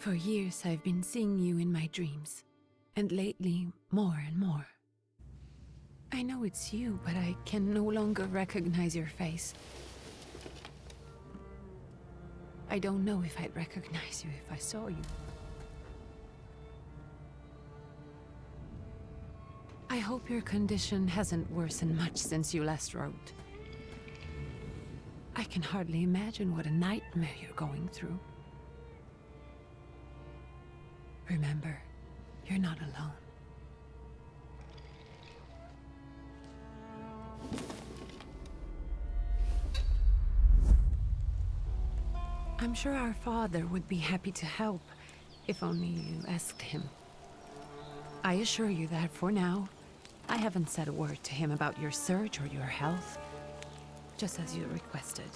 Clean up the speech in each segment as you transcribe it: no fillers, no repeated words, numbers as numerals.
For years I've been seeing you in my dreams, and lately more and more. I know it's you, but I can no longer recognize your face. I don't know if I'd recognize you if I saw you. I hope your condition hasn't worsened much since you last wrote. I can hardly imagine what a nightmare you're going through. Remember, you're not alone. I'm sure our father would be happy to help, if only you asked him. I assure you that for now, I haven't said a word to him about your search or your health, just as you requested.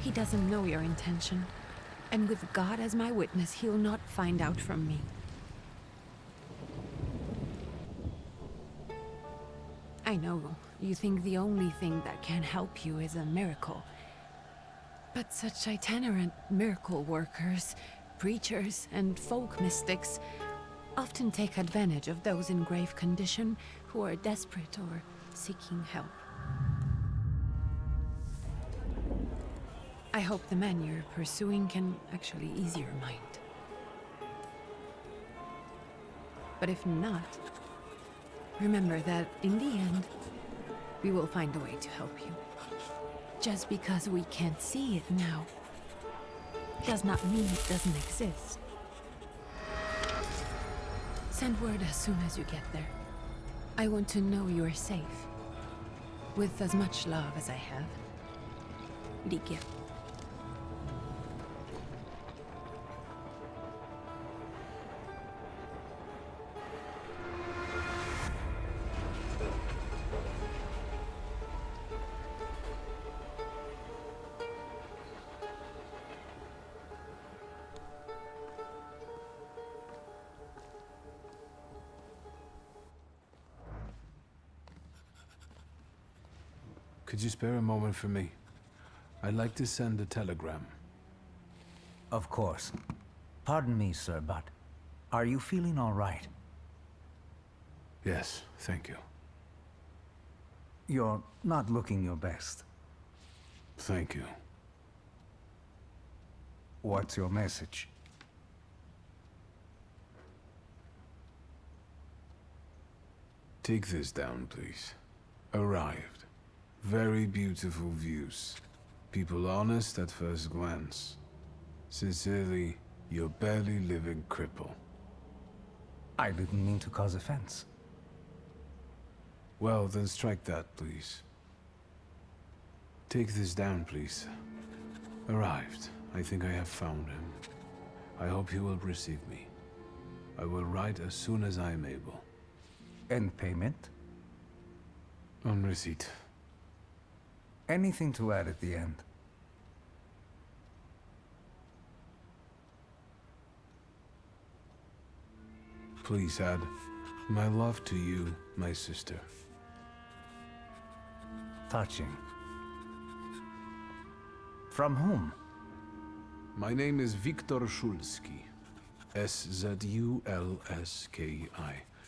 He doesn't know your intention, and with God as my witness, he'll not find out from me. I know you think the only thing that can help you is a miracle. But such itinerant miracle workers, preachers, and folk mystics often take advantage of those in grave condition who are desperate or seeking help. I hope the man you're pursuing can actually ease your mind. But if not, remember that in the end, we will find a way to help you. Just because we can't see it now, does not mean it doesn't exist. Send word as soon as you get there. I want to know you are safe. With as much love as I have. Ligia. Could you spare a moment for me? I'd like to send a telegram. Of course. Pardon me, sir, but are you feeling all right? Yes, thank you. You're not looking your best. Thank you. What's your message? Take this down, please. Arrived. Very beautiful views. People honest at first glance. Sincerely, your barely living cripple. I didn't mean to cause offense. Well, then strike that, please. Take this down, please. Arrived. I think I have found him. I hope he will receive me. I will write as soon as I am able. And payment? On receipt. Anything to add at the end? Please add, my love to you, my sister. Touching. From whom? My name is Viktor Szulski. S-Z-U-L-S-K-I.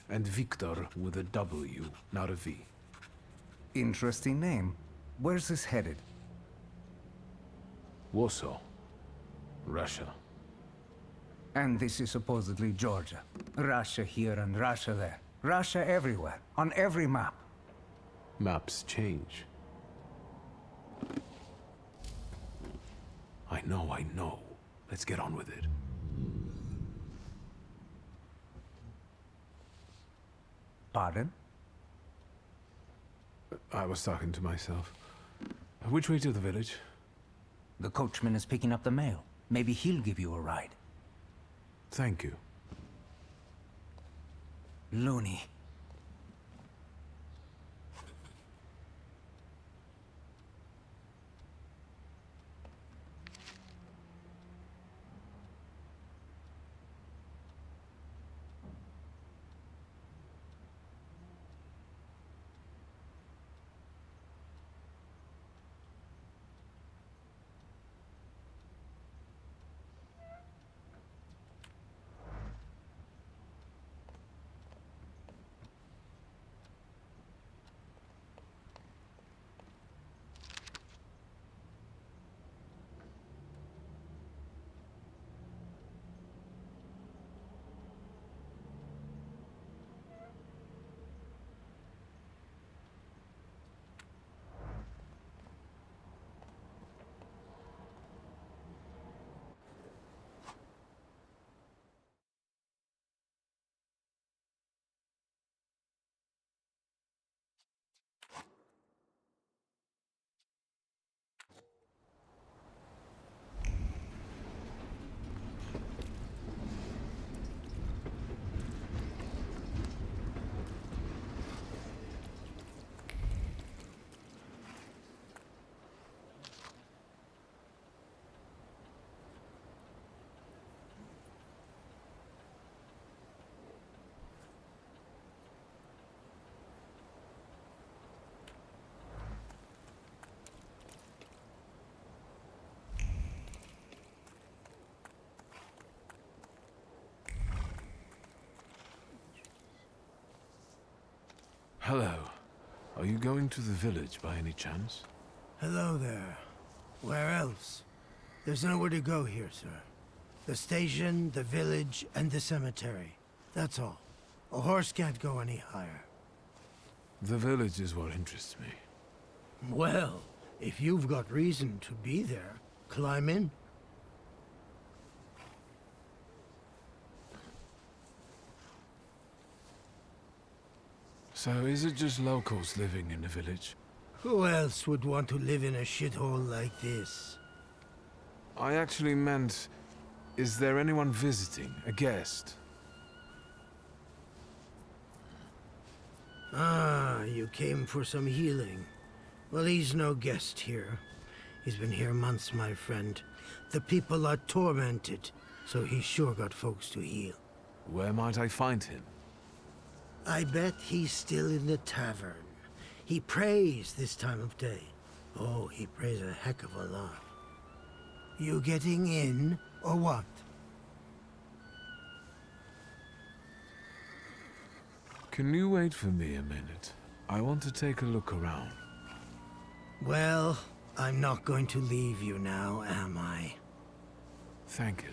And Viktor with a W, not a V. Interesting name. Where's this headed? Warsaw. Russia. And this is supposedly Georgia. Russia here and Russia there. Russia everywhere, on every map. Maps change. I know. Let's get on with it. Pardon? I was talking to myself. Which way to the village? The coachman is picking up the mail. Maybe he'll give you a ride. Thank you. Loony. Hello. Are you going to the village by any chance? Hello there. Where else? There's nowhere to go here, sir. The station, the village, and the cemetery. That's all. A horse can't go any higher. The village is what interests me. Well, if you've got reason to be there, climb in. So is it just locals living in the village? Who else would want to live in a shithole like this? I actually meant, is there anyone visiting? A guest? Ah, you came for some healing. Well, he's no guest here. He's been here months, my friend. The people are tormented, so he's sure got folks to heal. Where might I find him? I bet he's still in the tavern. He prays this time of day. Oh, he prays a heck of a lot. You getting in, or what? Can you wait for me a minute? I want to take a look around. Well, I'm not going to leave you now, am I? Thank you.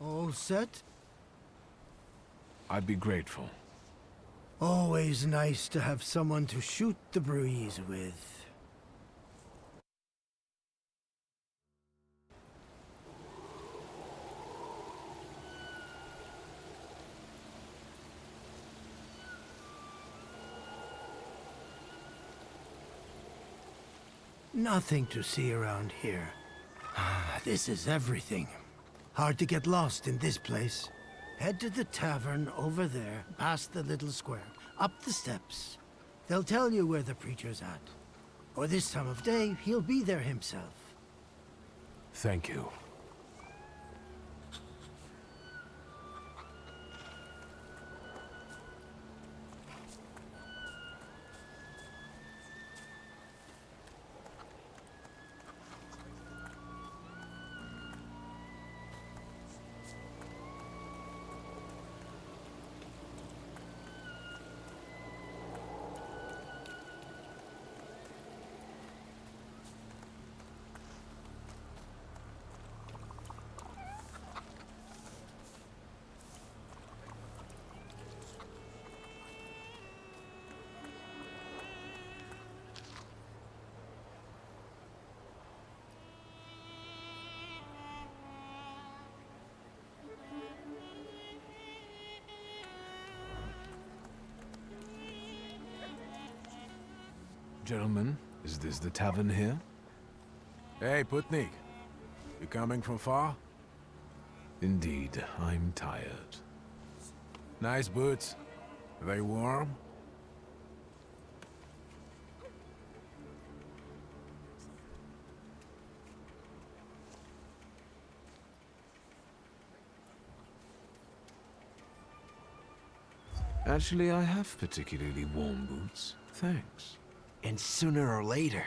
All set? I'd be grateful. Always nice to have someone to shoot the breeze with. Nothing to see around here. This is everything. Hard to get lost in this place. Head to the tavern over there, past the little square, up the steps. They'll tell you where the preacher's at. Or this time of day, he'll be there himself. Thank you. Gentlemen, is this the tavern here? Hey, Putnik. You coming from far? Indeed, I'm tired. Nice boots. Are they warm? Actually, I have particularly warm boots. Thanks. And sooner or later,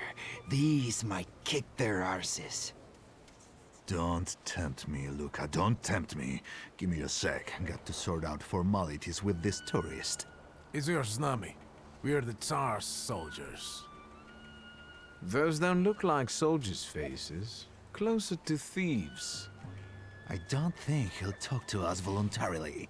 these might kick their arses. Don't tempt me, Luca. Don't tempt me. Give me a sec. Got to sort out formalities with this tourist. It's your snummy. We're the Tsar's soldiers. Those don't look like soldiers' faces. Closer to thieves. I don't think he'll talk to us voluntarily.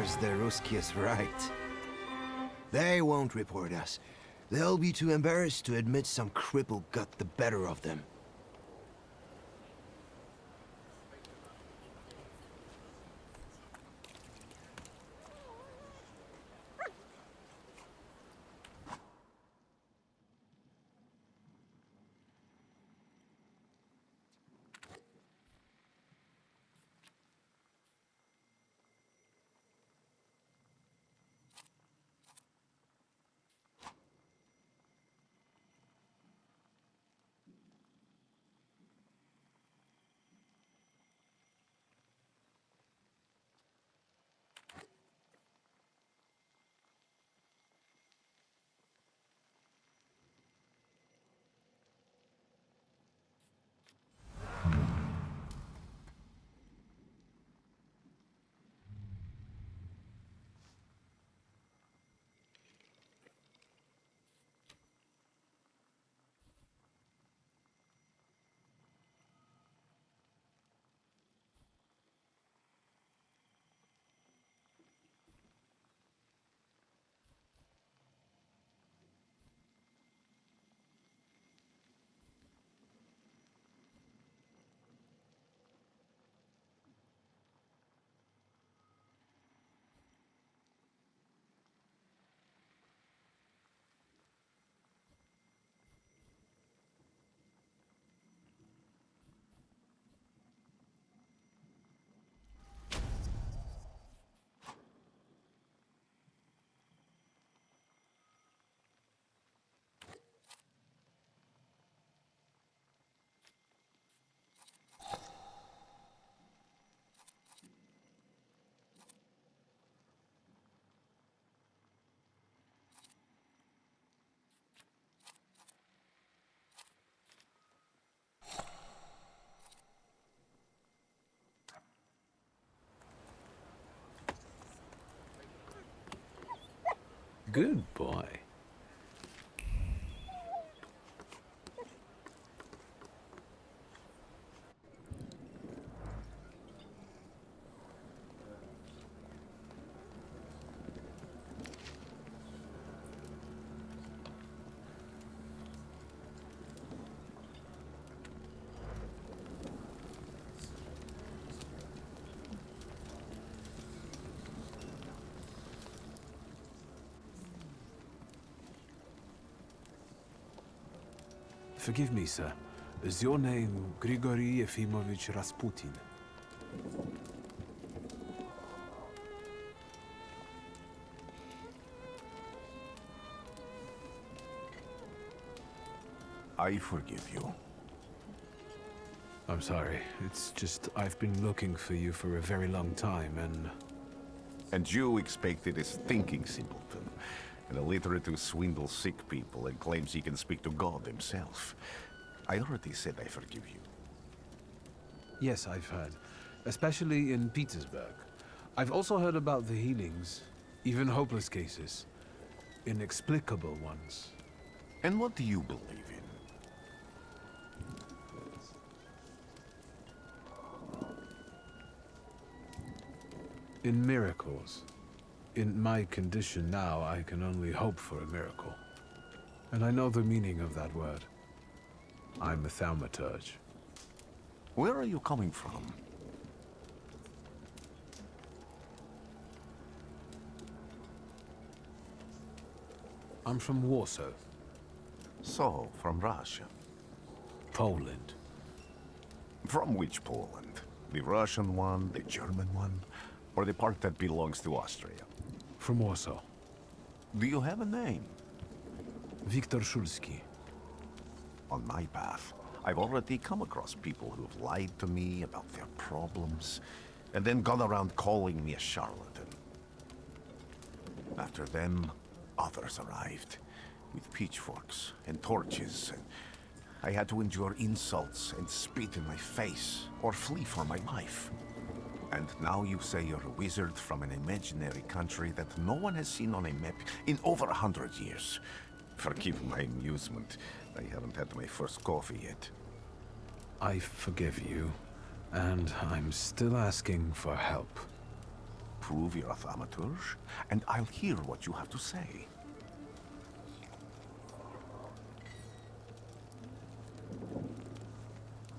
serves the Ruskies right. They won't report us. They'll be too embarrassed to admit some cripple got the better of them. Good boy. Forgive me, sir. Is your name Grigory Efimovich Rasputin? I forgive you. I'm sorry. It's just I've been looking for you for a very long time, and... And you expected a thinking simpleton, an illiterate who swindles sick people and claims he can speak to God himself. I already said I forgive you. Yes, I've heard. Especially in Petersburg. I've also heard about the healings, even hopeless cases. Inexplicable ones. And what do you believe in? In miracles. In my condition now, I can only hope for a miracle. And I know the meaning of that word. I'm a Thaumaturge. Where are you coming from? I'm from Warsaw, So, from Russia. Poland. From which Poland? The Russian one, the German one, or the part that belongs to Austria? From Warsaw. Do you have a name? Viktor Szulski. On my path, I've already come across people who've lied to me about their problems, and then gone around calling me a charlatan. After them, others arrived, with pitchforks and torches, and I had to endure insults and spit in my face, or flee for my life. And now you say you're a wizard from an imaginary country that no one has seen on a map in over 100 years. Forgive my amusement. I haven't had my first coffee yet. I forgive you, and I'm still asking for help. prove you're a Thaumaturge, and I'll hear what you have to say.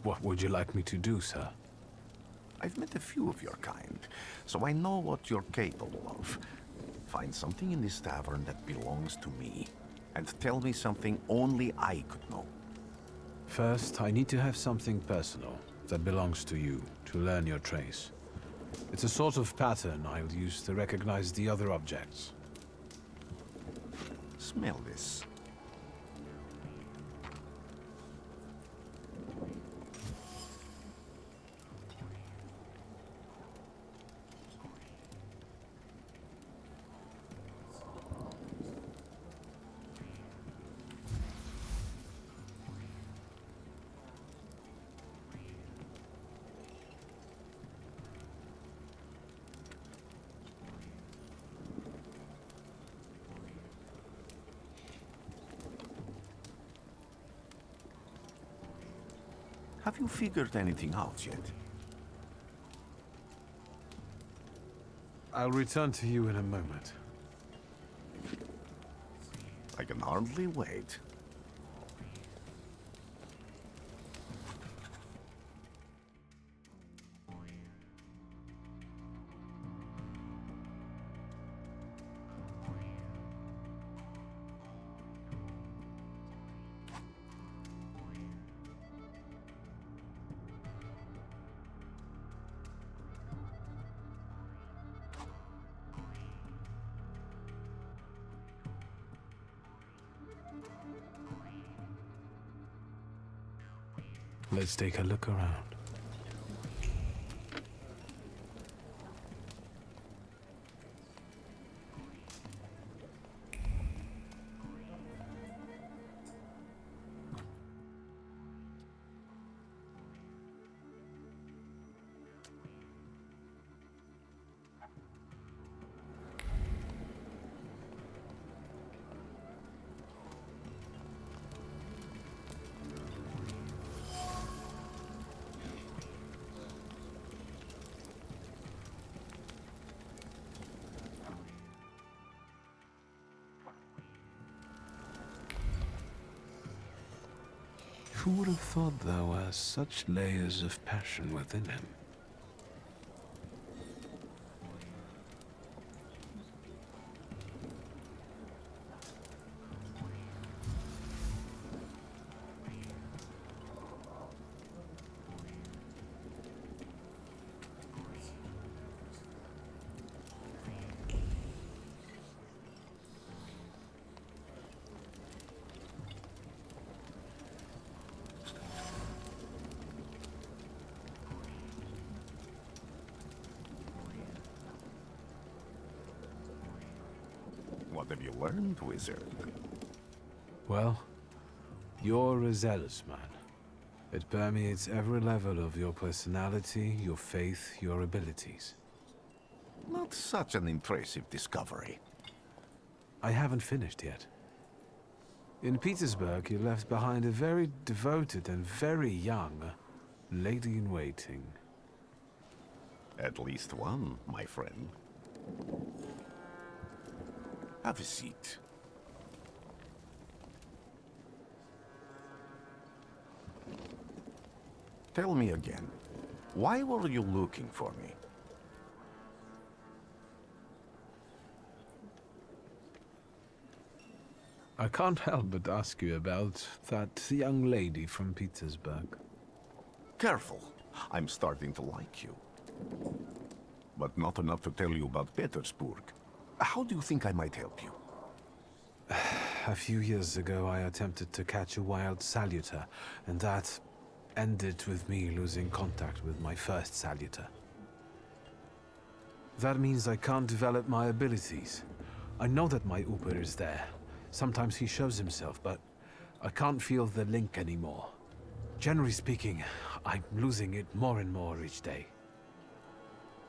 What would you like me to do, sir? I've met a few of your kind, so I know what you're capable of. Find something in this tavern that belongs to me, and tell me something only I could know. First, I need to have something personal that belongs to you to learn your trace. It's a sort of pattern I'll use to recognize the other objects. Smell this. Have you figured anything out yet? I'll return to you in a moment. I can hardly wait. Let's take a look around. Who would have thought there were such layers of passion within him? What have you learned, wizard? Well, you're a zealous man. It permeates every level of your personality, your faith, your abilities. Not such an impressive discovery. I haven't finished yet. In Petersburg, you left behind a very devoted and very young lady-in-waiting. At least one, my friend. Have a seat. Tell me again, why were you looking for me? I can't help but ask you about that young lady from Petersburg. Careful, I'm starting to like you. But not enough to tell you about Petersburg. How do you think I might help you? A few years ago, I attempted to catch a wild saluter, and that ended with me losing contact with my first saluter. That means I can't develop my abilities. I know that my Uber is there. Sometimes he shows himself, but I can't feel the link anymore. Generally speaking, I'm losing it more and more each day.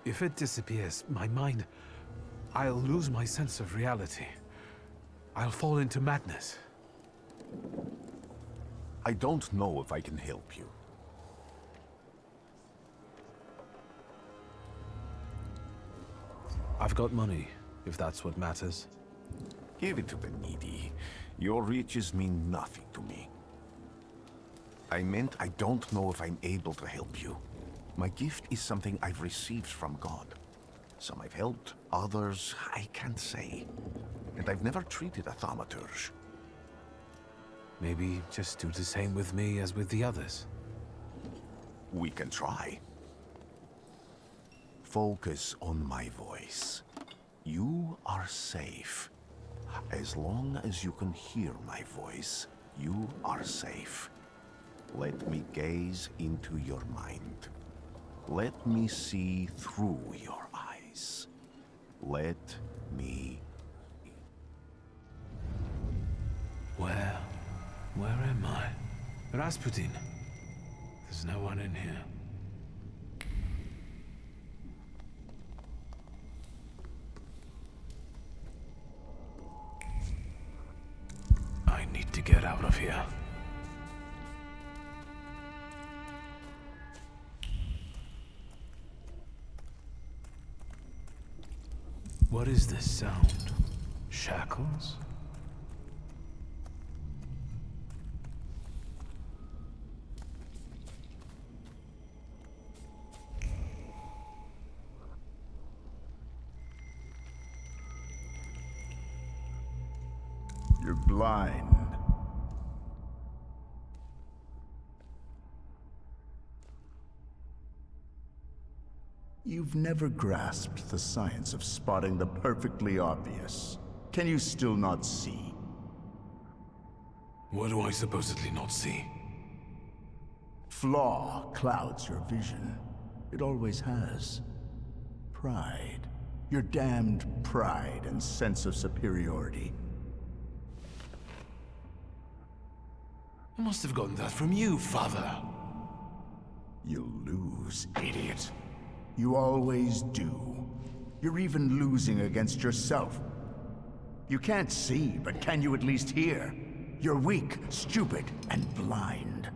If it disappears, my mind... I'll lose my sense of reality. I'll fall into madness. I don't know if I can help you. I've got money, if that's what matters. Give it to the needy. Your riches mean nothing to me. I meant I don't know if I'm able to help you. My gift is something I've received from God. Some I've helped, others I can't say. And I've never treated a thaumaturge. Maybe just do the same with me as with the others. We can try. Focus on my voice. You are safe. As long as you can hear my voice, you are safe. Let me gaze into your mind. Let me see through your eyes. Let me... Where am I? Rasputin. There's no one in here. I need to get out of here. What is this sound? Shackles? You're blind. You've never grasped the science of spotting the perfectly obvious. Can you still not see? What do I supposedly not see? Flaw clouds your vision. It always has. Pride. Your damned pride and sense of superiority. I must have gotten that from you, Father. You'll lose, idiot. You always do. You're even losing against yourself. You can't see, but can you at least hear? You're weak, stupid, and blind.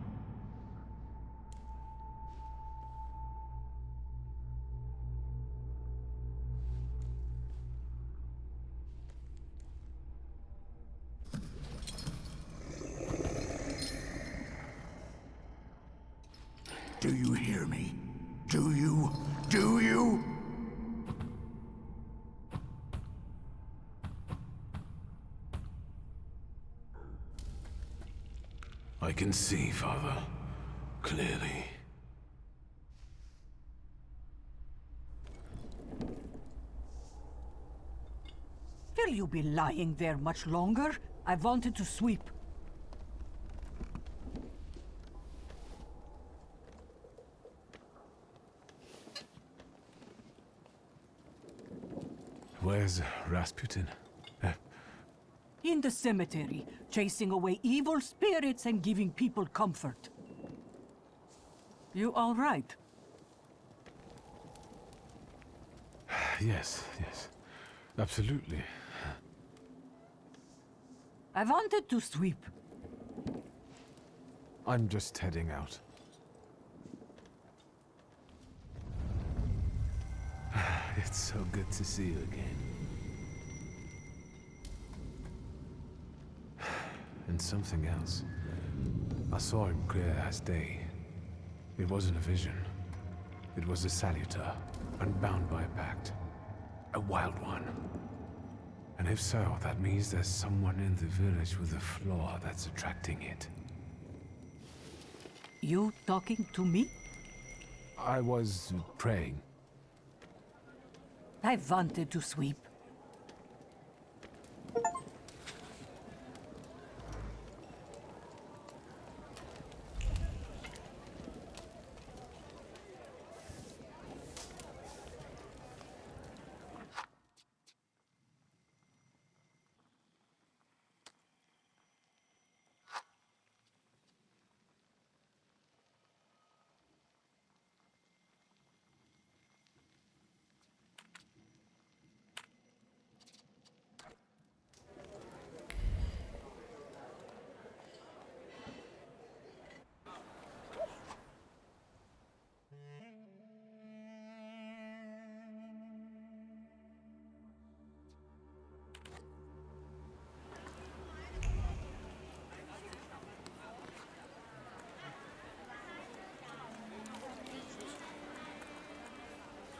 Do you hear me? Do you? Do you? I can see, Father. Clearly. Will you be lying there much longer? I wanted to sweep. Where's Rasputin? In the cemetery, chasing away evil spirits and giving people comfort. You all right? Yes. Absolutely. I wanted to sweep. I'm just heading out. It's so good to see you again. And something else. I saw him clear as day. It wasn't a vision. It was a saluter, unbound by a pact. A wild one. And if so, that means there's someone in the village with a flaw that's attracting it. You talking to me? I was praying. I wanted to sweep.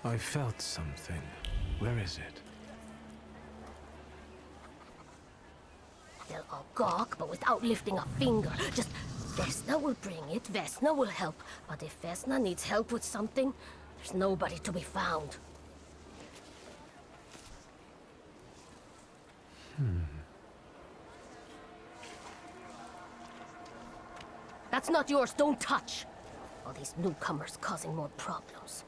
I felt something. Where is it? They'll all gawk, but without lifting a finger. Just, Vesna will bring it, Vesna will help. But if Vesna needs help with something, there's nobody to be found. That's not yours, don't touch! All these newcomers causing more problems.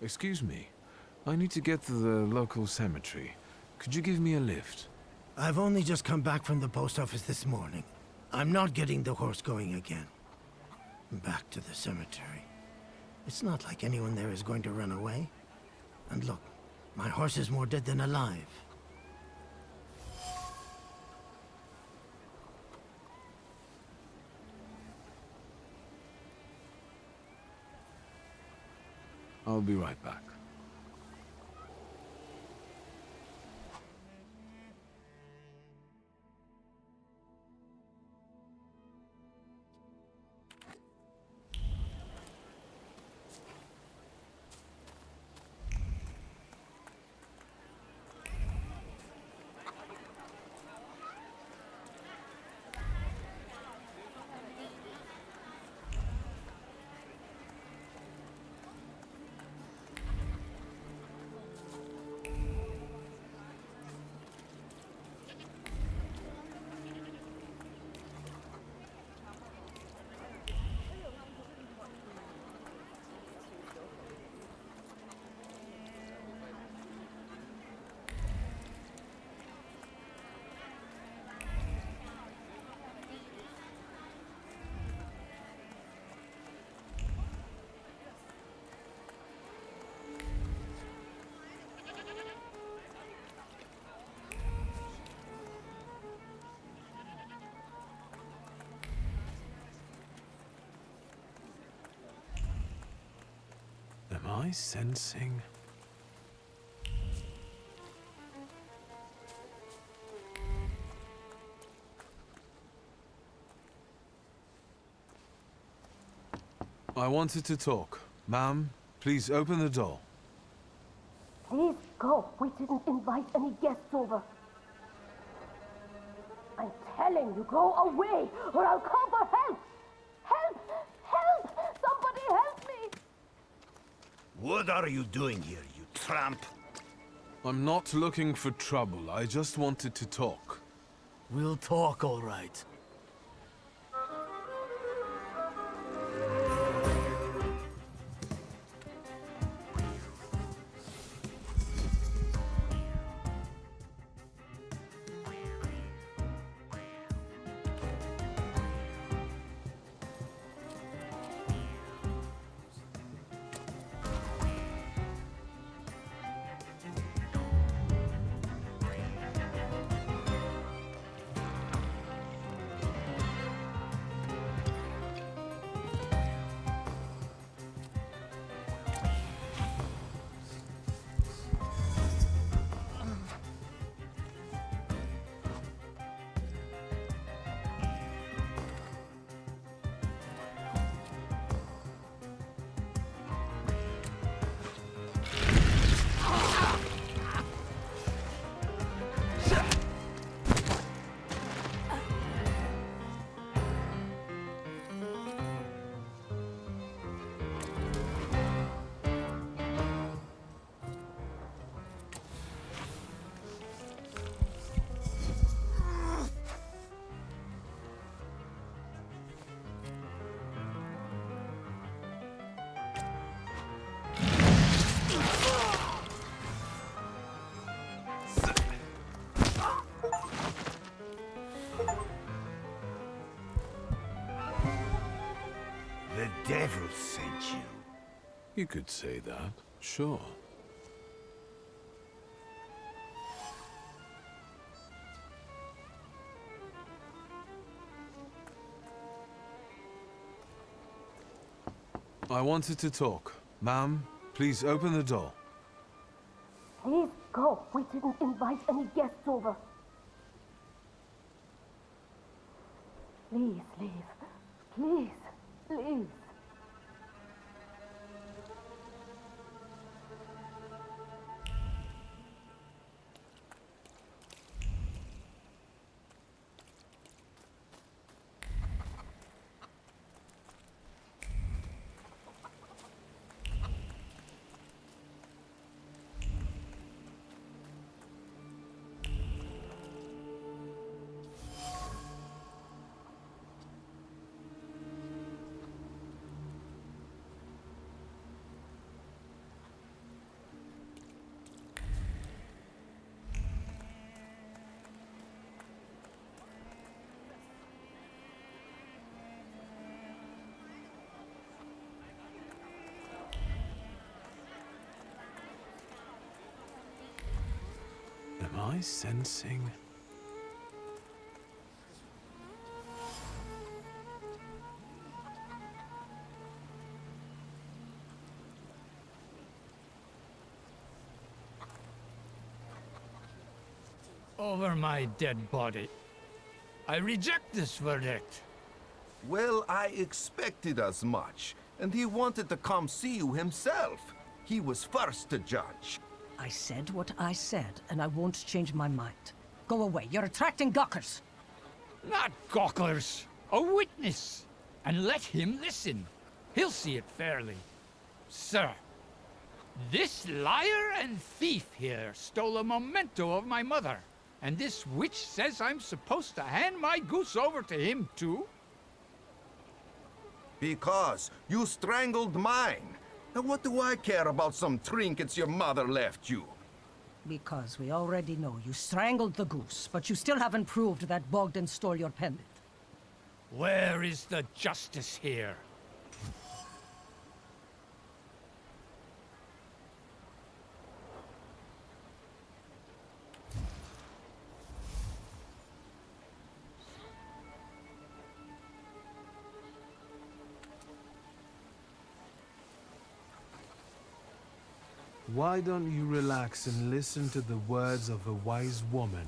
Excuse me. I need to get to the local cemetery. Could you give me a lift? I've only just come back from the post office this morning. I'm not getting the horse going again. Back to the cemetery. It's not like anyone there is going to run away. And look, my horse is more dead than alive. I'll be right back. I sensing? I wanted to talk. Ma'am, please open the door. Please go. We didn't invite any guests over. I'm telling you, go away, or I'll call for help! Help! Help! Somebody help me! What are you doing here, you tramp? I'm not looking for trouble. I just wanted to talk. We'll talk, all right. The devil sent you. You could say that, sure. I wanted to talk. Ma'am, please open the door. Please go. We didn't invite any guests over. Please leave. Please. Please. Am I sensing? Over my dead body. I reject this verdict. Well, I expected as much, and he wanted to come see you himself. He was first to judge. I said what I said, and I won't change my mind. Go away. You're attracting gawkers. Not gawkers. A witness. And let him listen. He'll see it fairly. Sir, this liar and thief here stole a memento of my mother. And this witch says I'm supposed to hand my goose over to him, too? Because you strangled mine. Now what do I care about some trinkets your mother left you? Because we already know you strangled the goose, but you still haven't proved that Bogdan stole your pendant. Where is the justice here? Why don't you relax and listen to the words of a wise woman?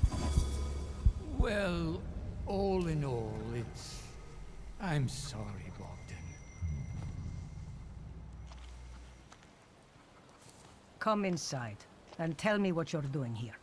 Well, all in all, it's... I'm sorry, Bogdan. Come inside, and tell me what you're doing here.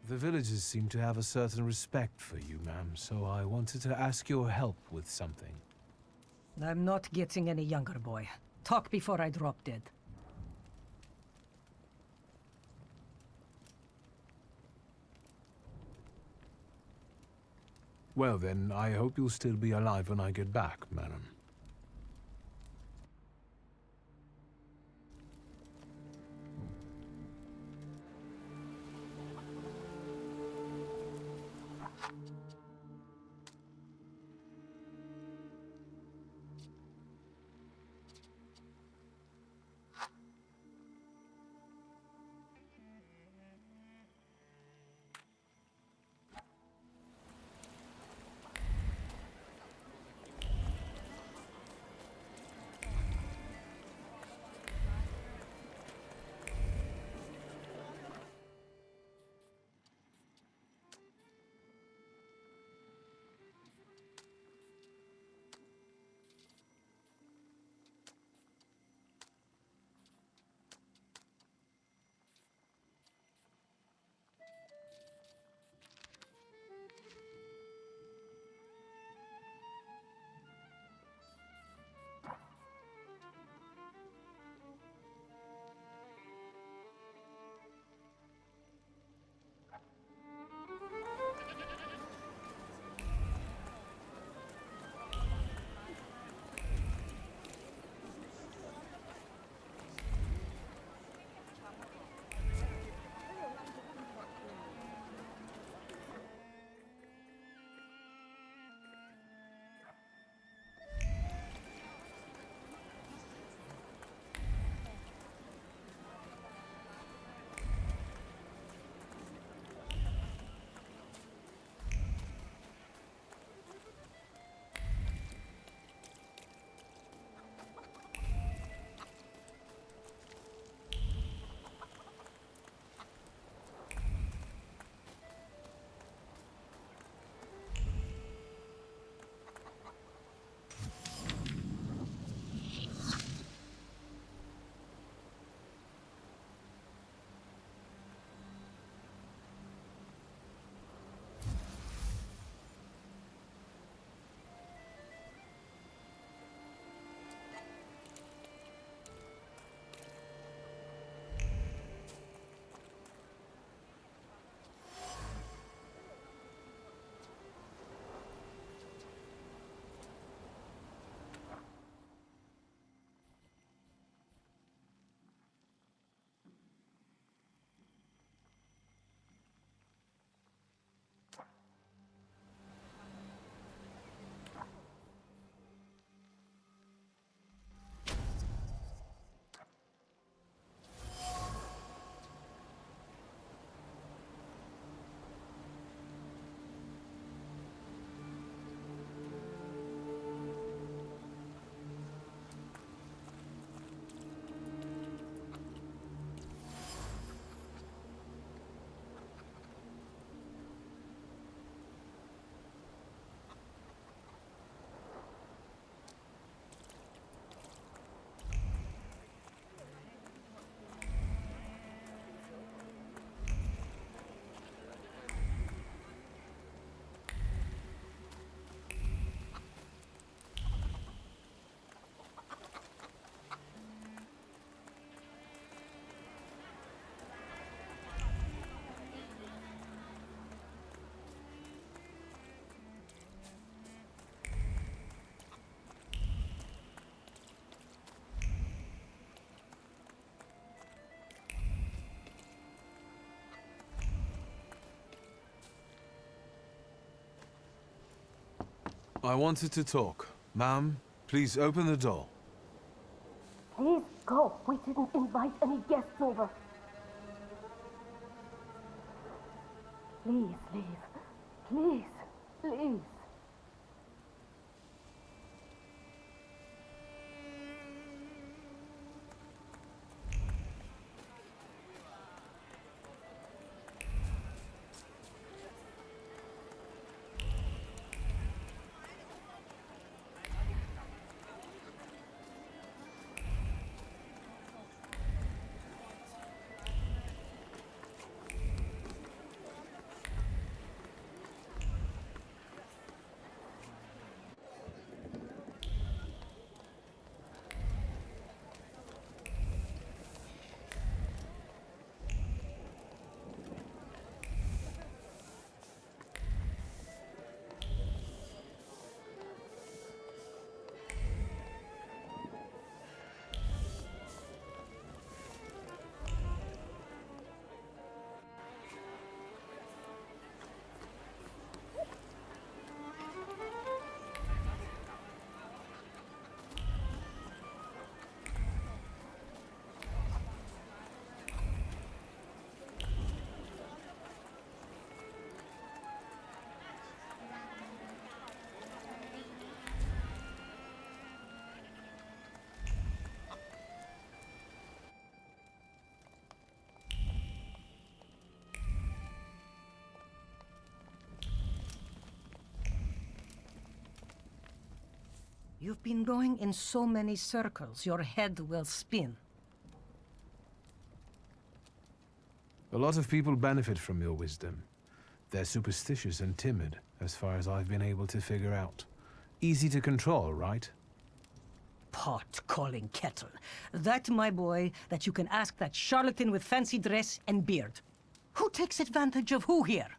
The villagers seem to have a certain respect for you, ma'am, so I wanted to ask your help with something. I'm not getting any younger, boy. Talk before I drop dead. Well then, I hope you'll still be alive when I get back, madam. I wanted to talk. Ma'am, please open the door. Please go. We didn't invite any guests over. Please leave. Please, please. You've been going in so many circles, your head will spin. A lot of people benefit from your wisdom. They're superstitious and timid, as far as I've been able to figure out. Easy to control, right? Pot calling kettle. That, my boy, that you can ask that charlatan with fancy dress and beard. Who takes advantage of who here?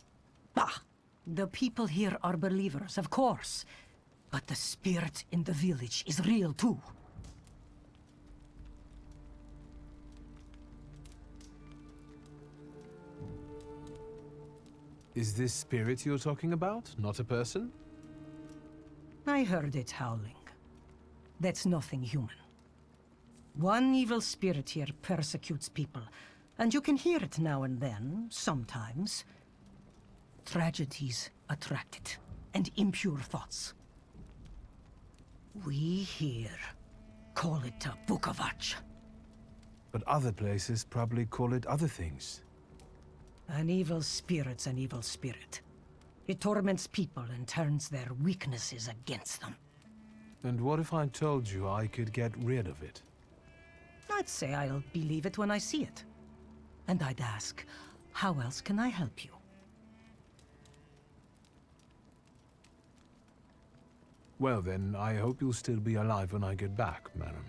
Bah! The people here are believers, of course. But the spirit in the village is real too. Is this spirit you're talking about, not a person? I heard it howling. That's nothing human. One evil spirit here persecutes people, and you can hear it now and then, sometimes. Tragedies attract it, and impure thoughts. We here call it a Bukavac. But other places probably call it other things. An evil spirit's an evil spirit. It torments people and turns their weaknesses against them. And what if I told you I could get rid of it? I'd say I'll believe it when I see it. And I'd ask, how else can I help you? Well then, I hope you'll still be alive when I get back, madam.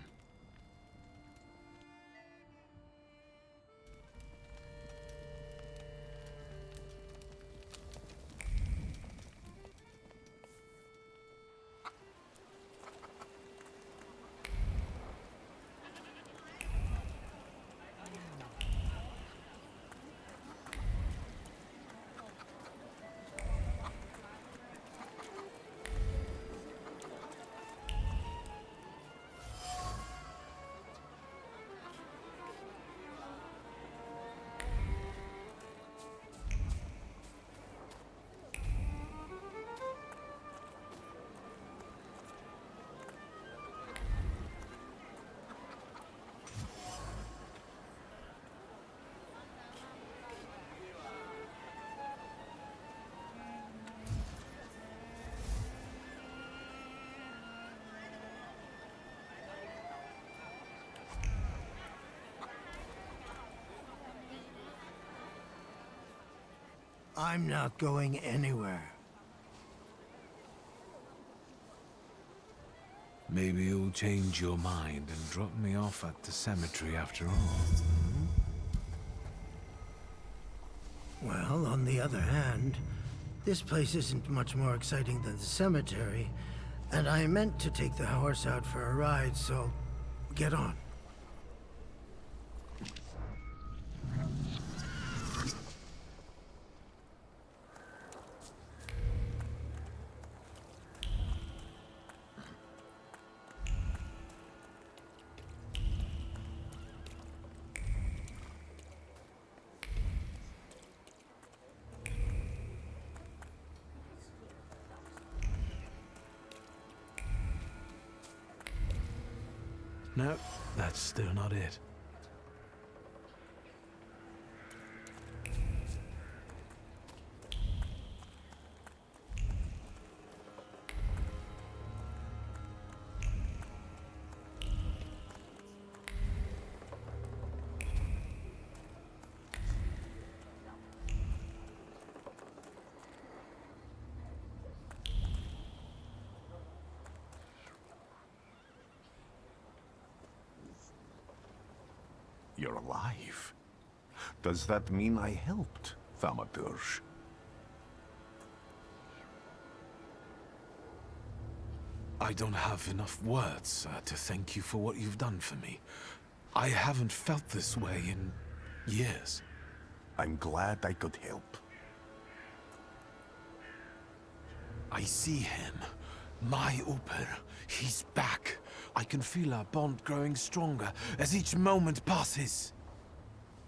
I'm not going anywhere. Maybe you'll change your mind and drop me off at the cemetery after all. Well, on the other hand, this place isn't much more exciting than the cemetery, and I meant to take the horse out for a ride, so get on. No, that's still not it. You're alive. Does that mean I helped, Thaumaturge? I don't have enough words to thank you for what you've done for me. I haven't felt this way in years. I'm glad I could help. I see him. My Uper. He's back. I can feel our bond growing stronger as each moment passes.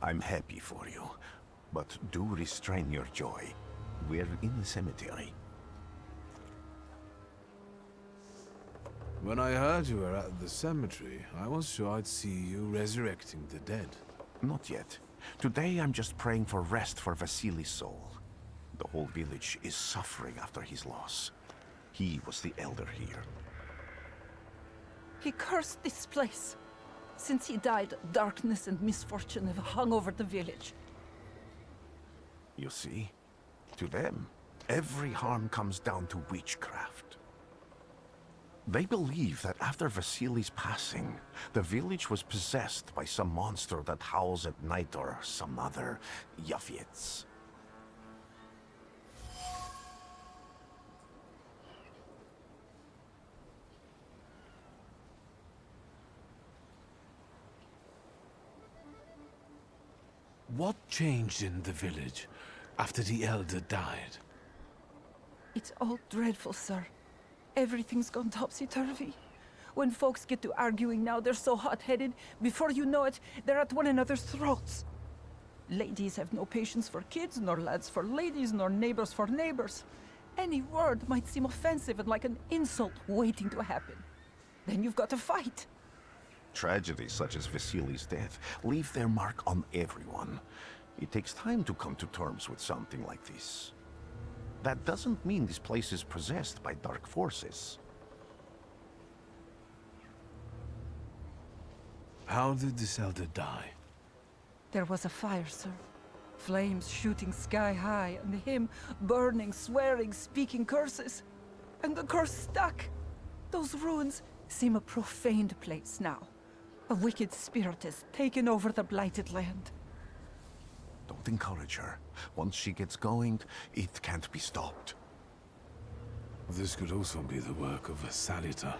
I'm happy for you, but do restrain your joy. We're in the cemetery. When I heard you were at the cemetery, I was sure I'd see you resurrecting the dead. Not yet. Today I'm just praying for rest for Vasily's soul. The whole village is suffering after his loss. He was the elder here. He cursed this place. Since he died, darkness and misfortune have hung over the village. You see? To them, every harm comes down to witchcraft. They believe that after Vasily's passing, the village was possessed by some monster that howls at night or some other Yafiets. What changed in the village after the elder died? It's all dreadful, sir. Everything's gone topsy-turvy. When folks get to arguing now, they're so hot-headed, before you know it, they're at one another's throats. Ladies have no patience for kids, nor lads for ladies, nor neighbors for neighbors. Any word might seem offensive and like an insult waiting to happen. Then you've got to fight. Tragedies such as Vasily's death leave their mark on everyone. It takes time to come to terms with something like this. That doesn't mean this place is possessed by dark forces. How did this elder die? There was a fire, sir. Flames shooting sky high, and him burning, swearing, speaking curses. And the curse stuck. Those ruins seem a profaned place now. A wicked spirit has taken over the blighted land. Don't encourage her. Once she gets going, it can't be stopped. This could also be the work of a Salita.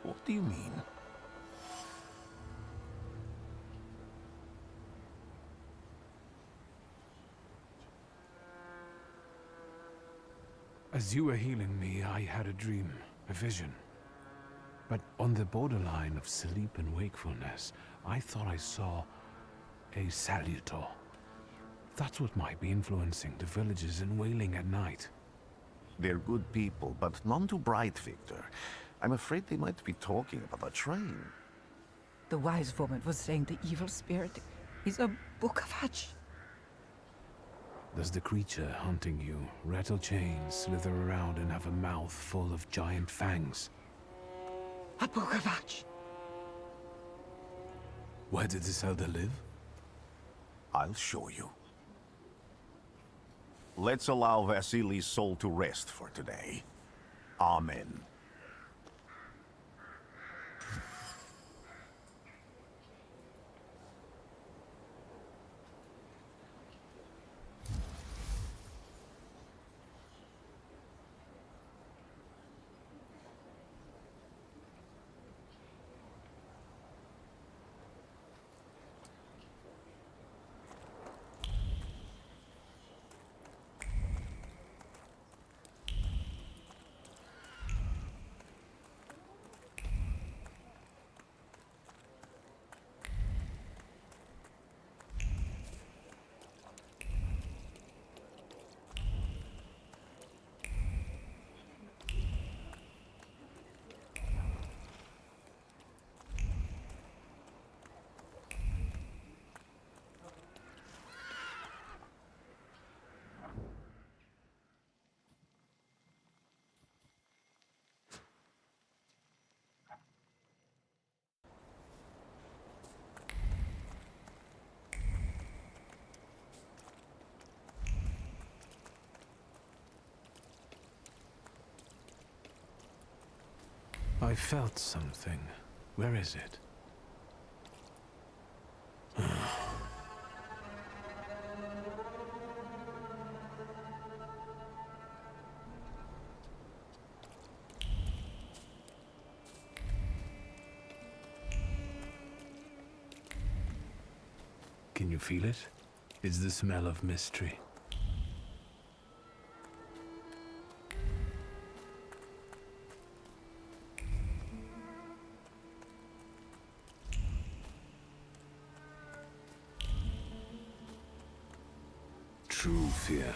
What do you mean? As you were healing me, I had a dream, a vision. But on the borderline of sleep and wakefulness, I thought I saw a Salutor. That's what might be influencing the villagers in Wailing at night. They're good people, but none too bright, Victor. I'm afraid they might be talking about a train. The wise woman was saying the evil spirit is a book of hatch. Does the creature hunting you rattle chains, slither around, and have a mouth full of giant fangs? A book of hatch. Where did this elder live? I'll show you. Let's allow Vasily's soul to rest for today. Amen. I felt something. Where is it? Can you feel it? It's the smell of mystery. True fear.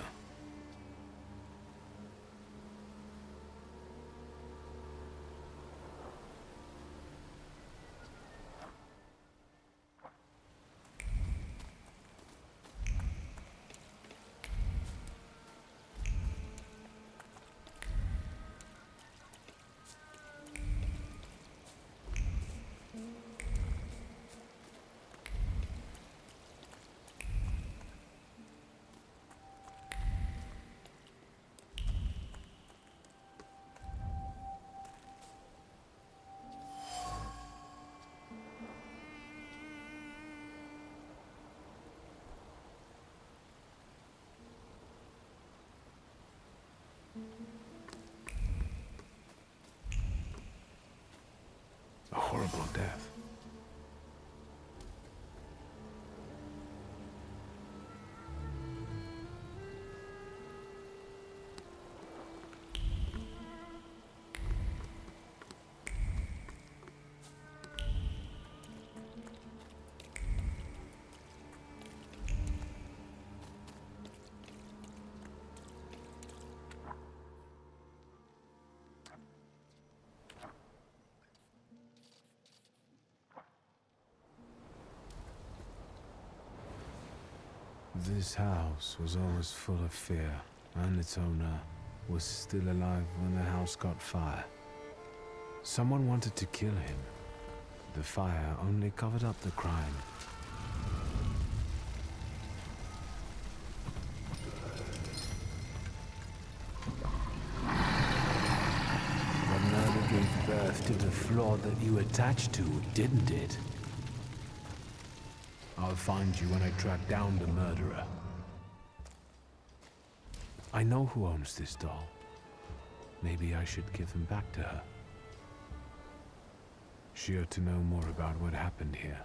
A horrible death. This house was always full of fear, and its owner was still alive when the house caught fire. Someone wanted to kill him. The fire only covered up the crime. The murder gave birth to the flaw that you attached to, didn't it? I'll find you when I track down the murderer. I know who owns this doll. Maybe I should give him back to her. She ought to know more about what happened here.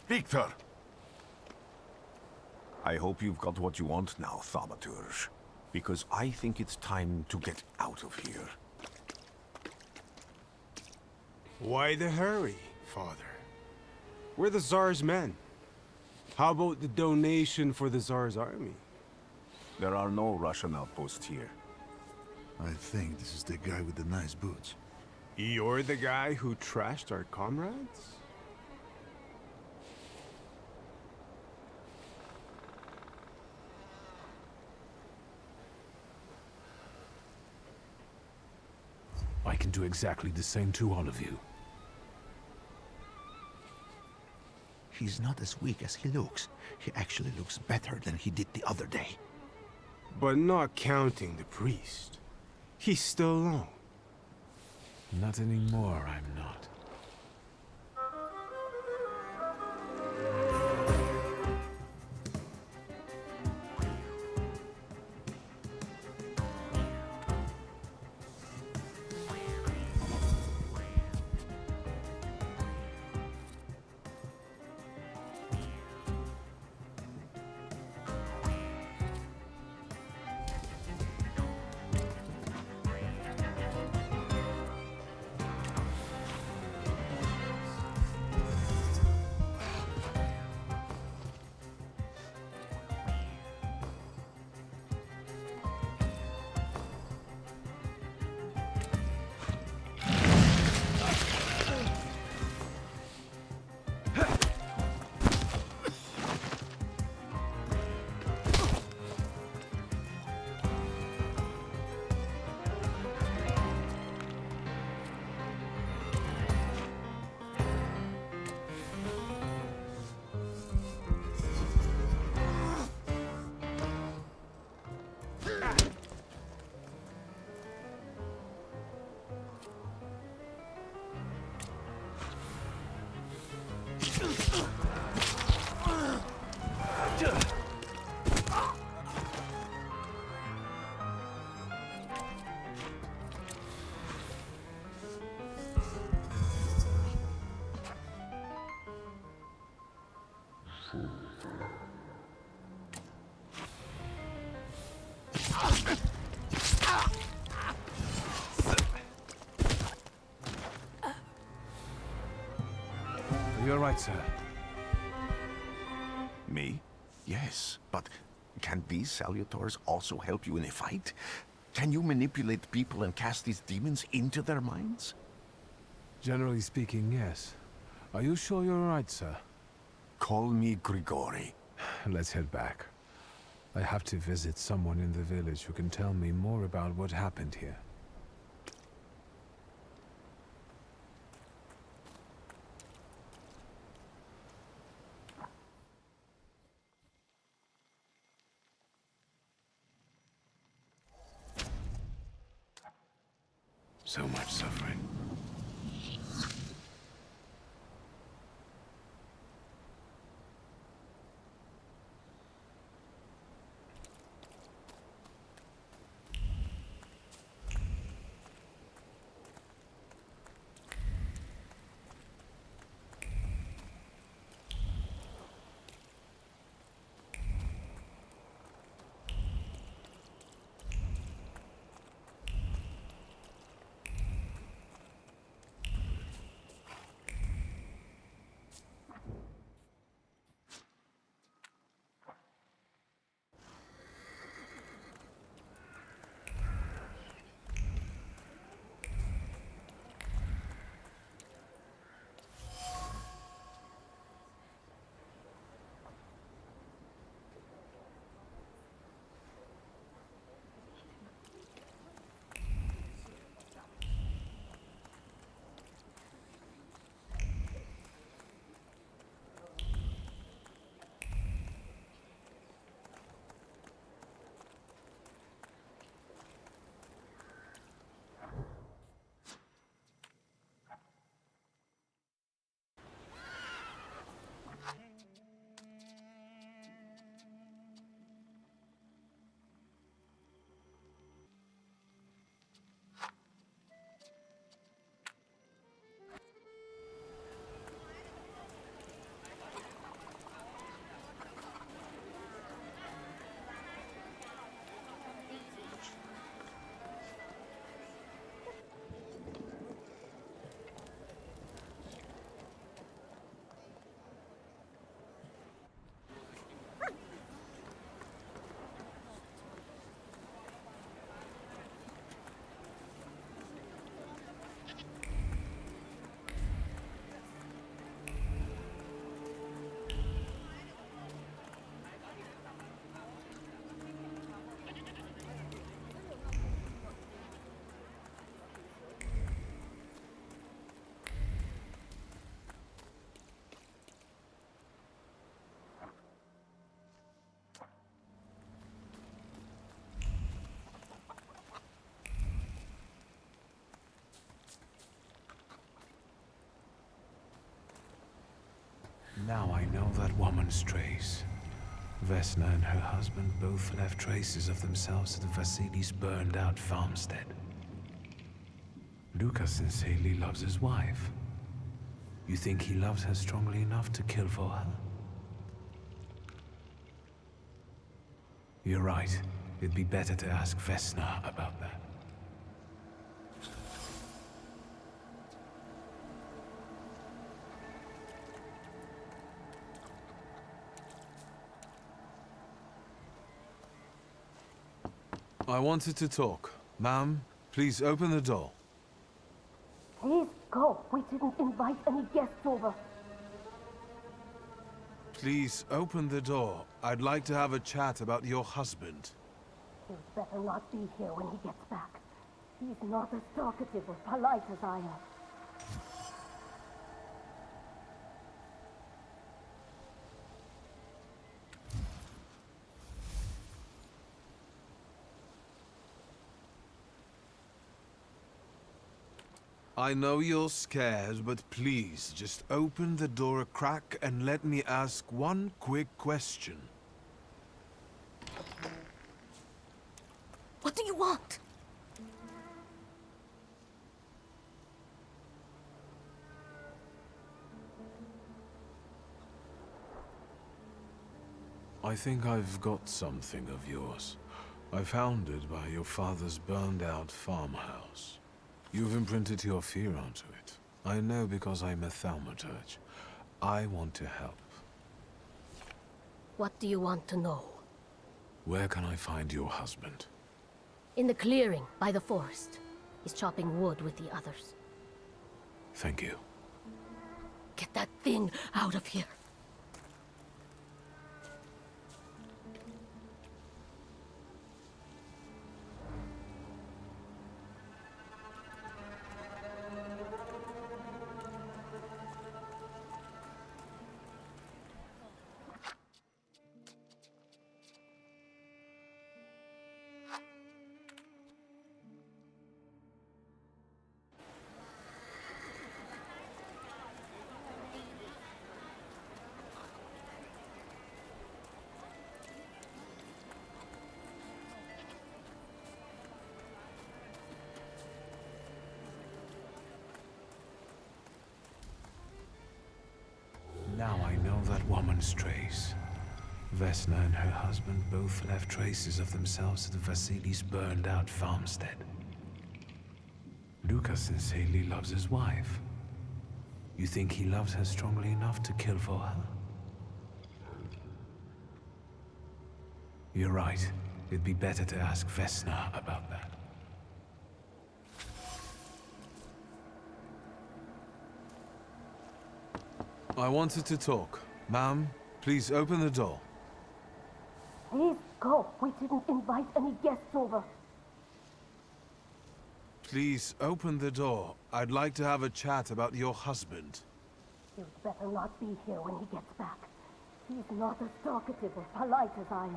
Victor! I hope you've got what you want now, Thaumaturge. Because I think it's time to get out of here. Why the hurry, Father? We're the Tsar's men. How about the donation for the Tsar's army? There are no Russian outposts here. I think this is the guy with the nice boots. You're the guy who trashed our comrades? I can do exactly the same to all of you. He's not as weak as he looks. He actually looks better than he did the other day. But not counting the priest. He's still alone. Not anymore, I'm not. You're right, sir. Me? Yes, but can these salutors also help you in a fight? Can you manipulate people and cast these demons into their minds? Generally speaking, yes. Are you sure you're right, sir? Call me Grigori. Let's head back. I have to visit someone in the village who can tell me more about what happened here. So much suffering. Now I know that woman's trace. Vesna and her husband both left traces of themselves at Vasily's burned-out farmstead. Lucas sincerely loves his wife. You think he loves her strongly enough to kill for her? You're right. It'd be better to ask Vesna about that. I wanted to talk. Ma'am, please open the door. Please go. We didn't invite any guests over. Please open the door. I'd like to have a chat about your husband. He'd better not be here when he gets back. He's not as talkative or polite as I am. I know you're scared, but please, just open the door a crack and let me ask one quick question. What do you want? I think I've got something of yours. I found it by your father's burned-out farmhouse. You've imprinted your fear onto it. I know because I'm a Thaumaturge. I want to help. What do you want to know? Where can I find your husband? In the clearing, by the forest. He's chopping wood with the others. Thank you. Get that thing out of here. Now I know that woman's trace. Vesna and her husband both left traces of themselves at Vasily's burned-out farmstead. Lucas sincerely loves his wife. You think he loves her strongly enough to kill for her? You're right. It'd be better to ask Vesna about that. I wanted to talk. Ma'am, please open the door. Please go. We didn't invite any guests over. Please open the door. I'd like to have a chat about your husband. You'd better not be here when he gets back. He's not as talkative or polite as I am.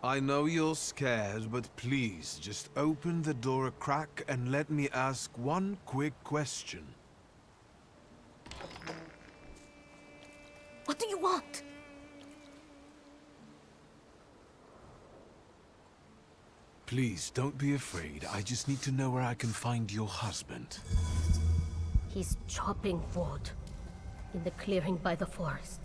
I know you're scared, but please, just open the door a crack and let me ask one quick question. What do you want? Please, don't be afraid. I just need to know where I can find your husband. He's chopping wood in the clearing by the forest.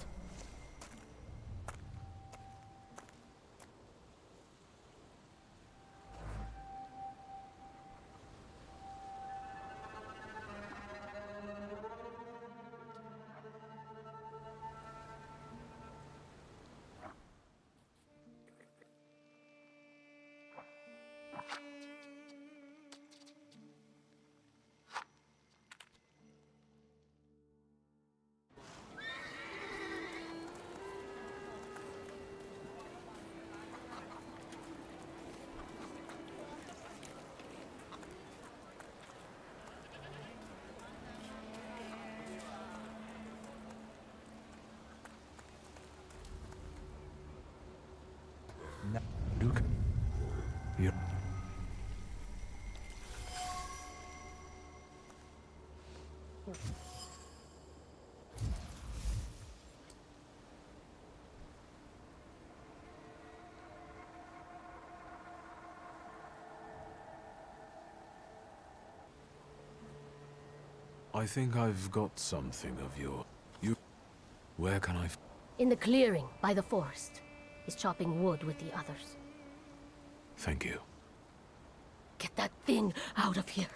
Luke, you're... I think I've got something of your... Where can I... In the clearing by the forest. He's chopping wood with the others. Thank you. Get that thing out of here.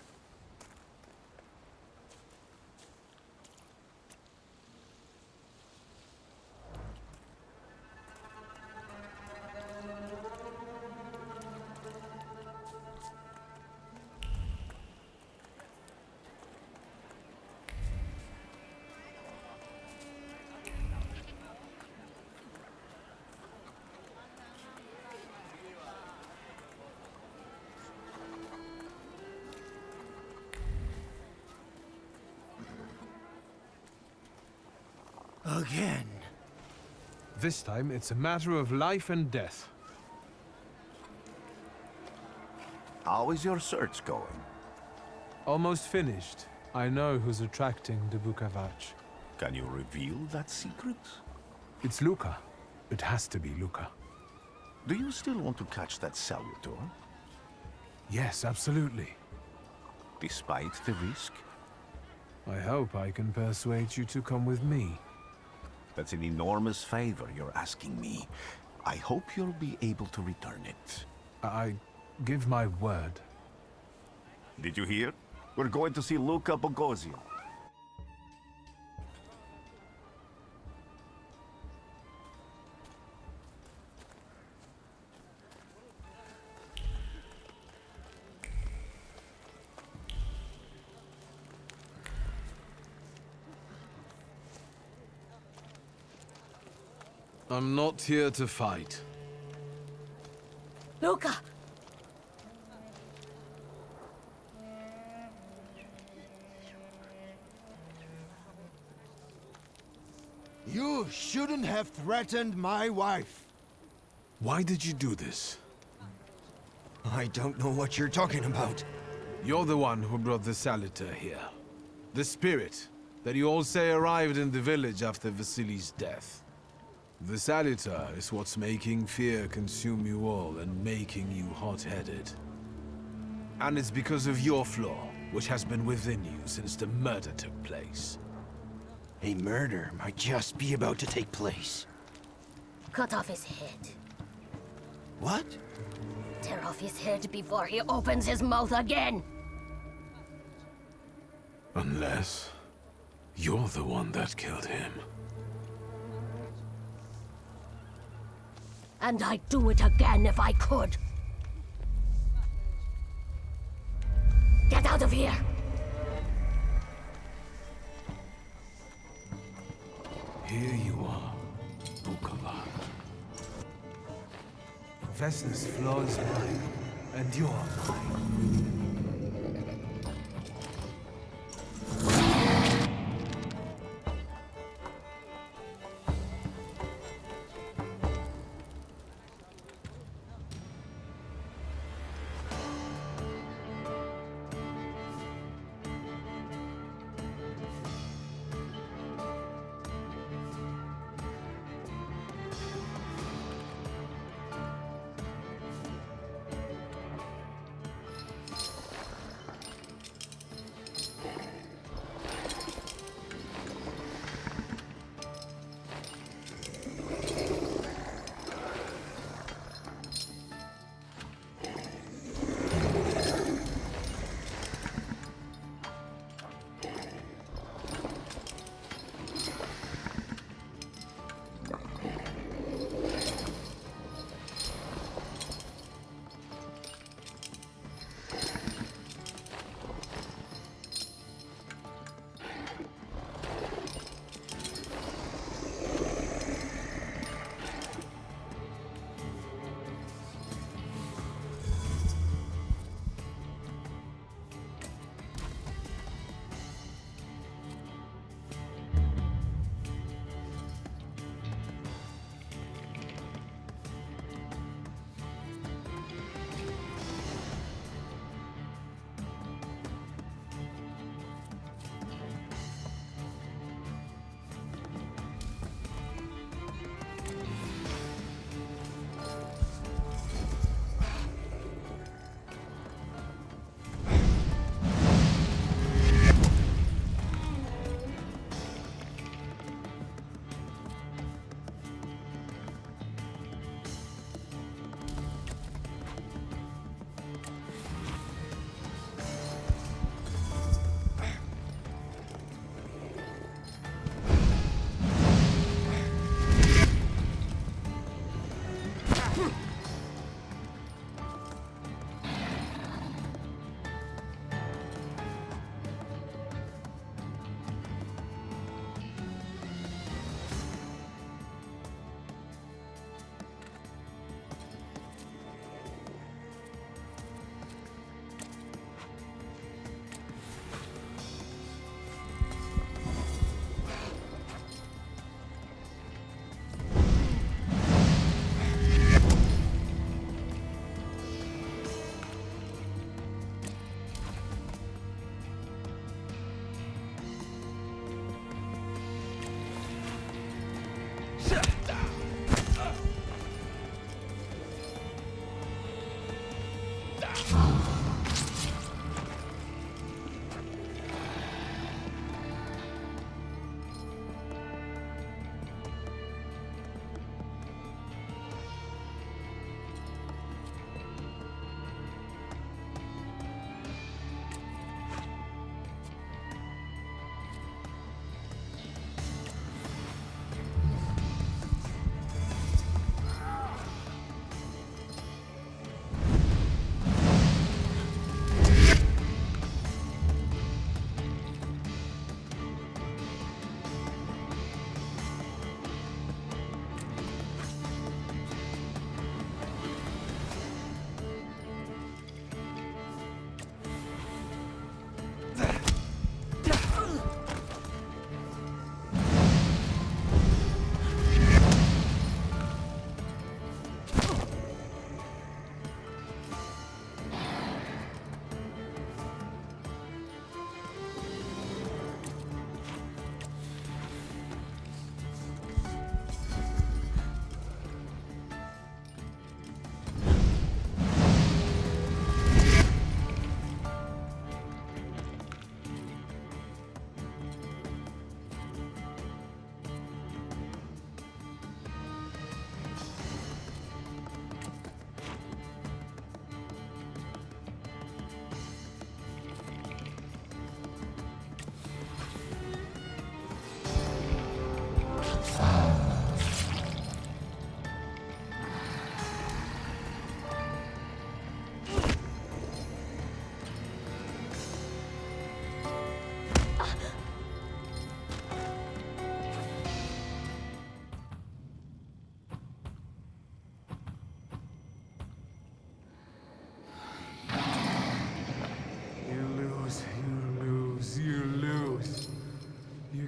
Again. This time, it's a matter of life and death. How is your search going? Almost finished. I know who's attracting the Bukavarch. Can you reveal that secret? It's Luca. It has to be Luca. Do you still want to catch that Thaumaturge? Yes, absolutely. Despite the risk? I hope I can persuade you to come with me. That's an enormous favor you're asking me. I hope you'll be able to return it. I give my word. Did you hear? We're going to see Luca Bogosian. I'm not here to fight. Luca! You shouldn't have threatened my wife. Why did you do this? I don't know what you're talking about. You're the one who brought the Saliter here. The spirit that you all say arrived in the village after Vasily's death. The Saliter is what's making fear consume you all and making you hot-headed. And it's because of your flaw, which has been within you since the murder took place. A murder might just be about to take place. Cut off his head. What? Tear off his head before he opens his mouth again! Unless you're the one that killed him. And I'd do it again if I could. Get out of here! Here you are, Bukavar. Vesna's flaw is mine, and you're mine.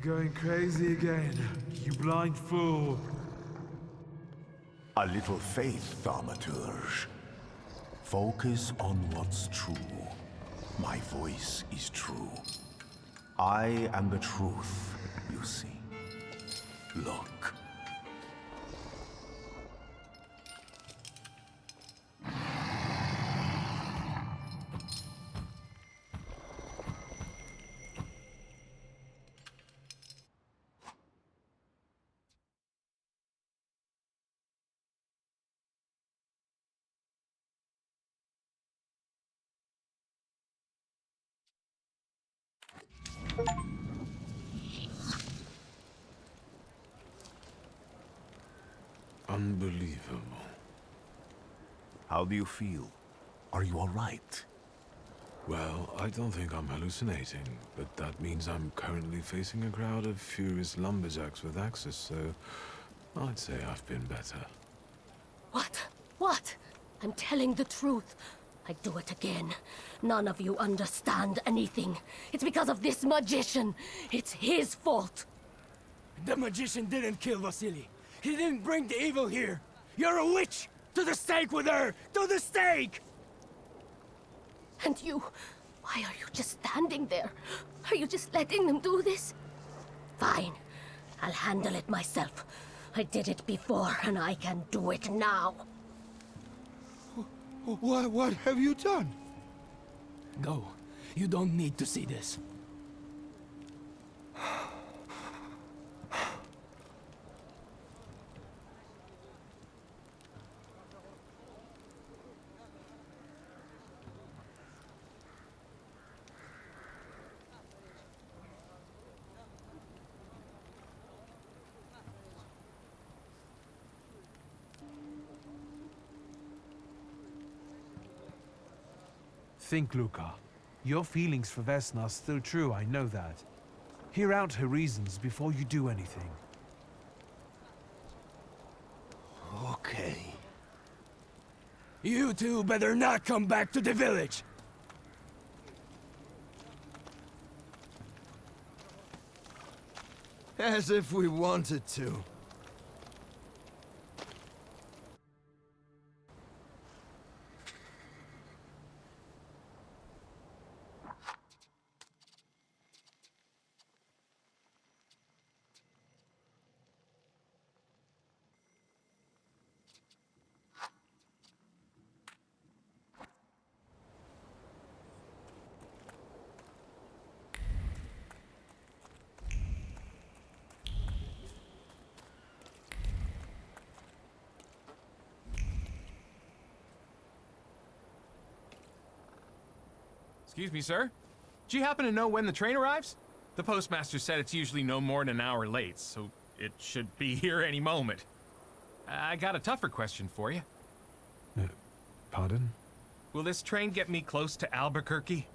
Going crazy again, you blind fool. A little faith, Thaumaturge. Focus on what's true. My voice is true. I am the truth, you see. Look. Unbelievable. How do you feel? Are you all right? Well, I don't think I'm hallucinating, but that means I'm currently facing a crowd of furious lumberjacks with axes, so I'd say I've been better. What? What? I'm telling the truth. I do it again. None of you understand anything. It's because of this magician. It's his fault. The magician didn't kill Vasily. He didn't bring the evil here. You're a witch! To the stake with her! To the stake! And you... why are you just standing there? Are you just letting them do this? Fine. I'll handle it myself. I did it before, and I can do it now. What have you done? Go. You don't need to see this. Think, Luca. Your feelings for Vesna are still true, I know that. Hear out her reasons before you do anything. Okay. You two better not come back to the village! As if we wanted to. Excuse me, sir. Do you happen to know when the train arrives? The postmaster said it's usually no more than an hour late, so it should be here any moment. I got a tougher question for you. Pardon? Will this train get me close to Albuquerque?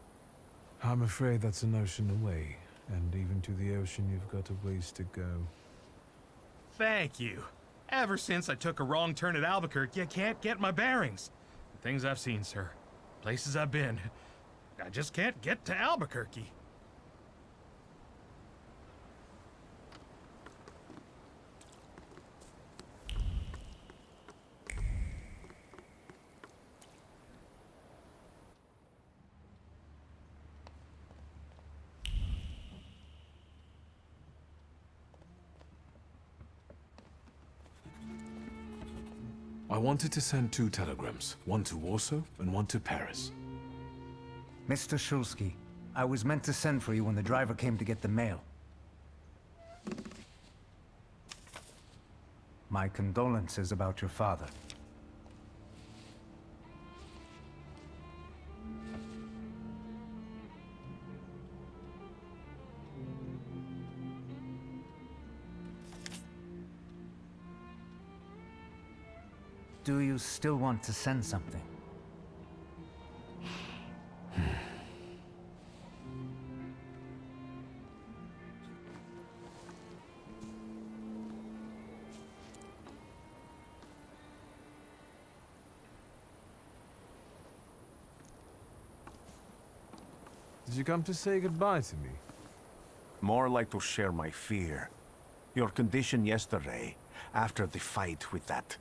I'm afraid that's an ocean away, and even to the ocean you've got a ways to go. Thank you. Ever since I took a wrong turn at Albuquerque, I can't get my bearings. The things I've seen, sir. Places I've been. I just can't get to Albuquerque. I wanted to send 2 telegrams, one to Warsaw and one to Paris. Mr. Shulsky, I was meant to send for you when the driver came to get the mail. My condolences about your father. Do you still want to send something? Did you come to say goodbye to me? More like to share my fear. Your condition yesterday, after the fight with that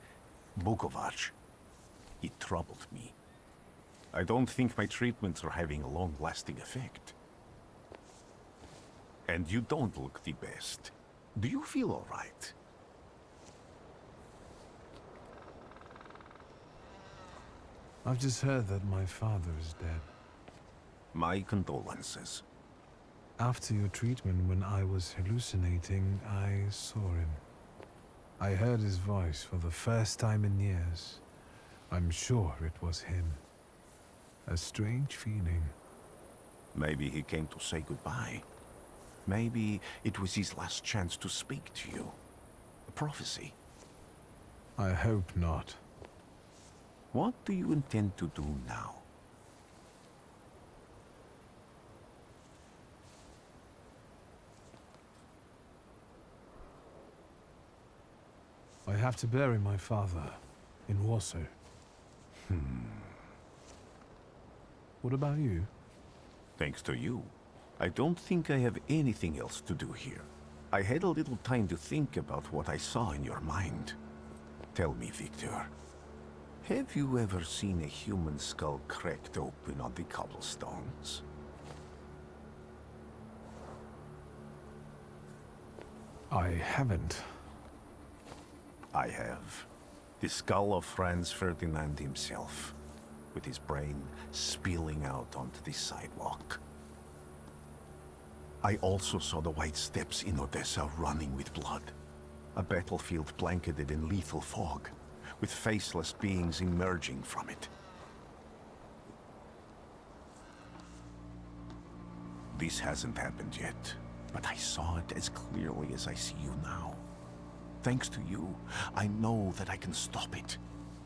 Bukovac, it troubled me. I don't think my treatments are having a long-lasting effect. And you don't look the best. Do you feel all right? I've just heard that my father is dead. My condolences. After your treatment, when I was hallucinating, I saw him. I heard his voice for the first time in years. I'm sure it was him. A strange feeling. Maybe he came to say goodbye. Maybe it was his last chance to speak to you. A prophecy. I hope not. What do you intend to do now? I have to bury my father in Warsaw. What about you? Thanks to you. I don't think I have anything else to do here. I had a little time to think about what I saw in your mind. Tell me, Victor, have you ever seen a human skull cracked open on the cobblestones? I haven't. I have. The skull of Franz Ferdinand himself, with his brain spilling out onto the sidewalk. I also saw the white steps in Odessa running with blood. A battlefield blanketed in lethal fog, with faceless beings emerging from it. This hasn't happened yet, but I saw it as clearly as I see you now. Thanks to you, I know that I can stop it.